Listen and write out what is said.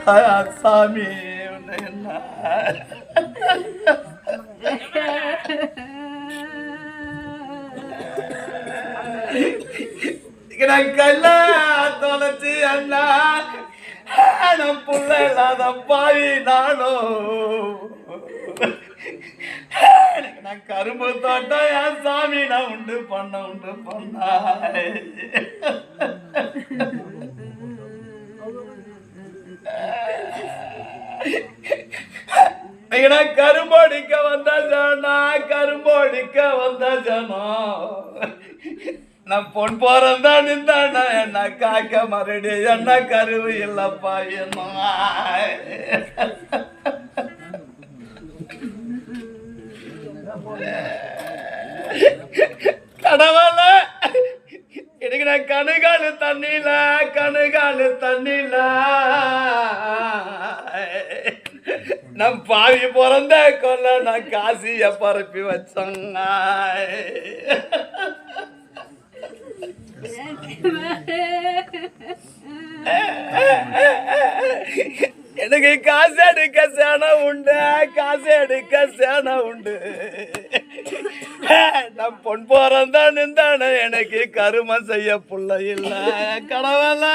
சாமி கல்ல தொலைச்சி அண்ணா நம் புள்ள இல்லாத பாவி நானும் நான் கரும்பு தோட்டம் என் சாமி நான் உண்டு பண்ண கரும்போடிக்க வந்த ஜனம் நான் பொன் போறந்தான் நின்றானா என்ன காக்க மறுபடி என்ன கருவு இல்லப்பா என்ன கடவுள எனக்கு நான் கணுகாலு தண்ணில நம் பாவி பிறந்த கொல்ல நான் காசிய பரப்பி வச்சங்க எனக்கு காசு எடுக்க சேனை உண்டு நான் பொன் போறந்தான் நின்றானே எனக்கு கருமம் செய்ய புள்ள இல்ல கடவுள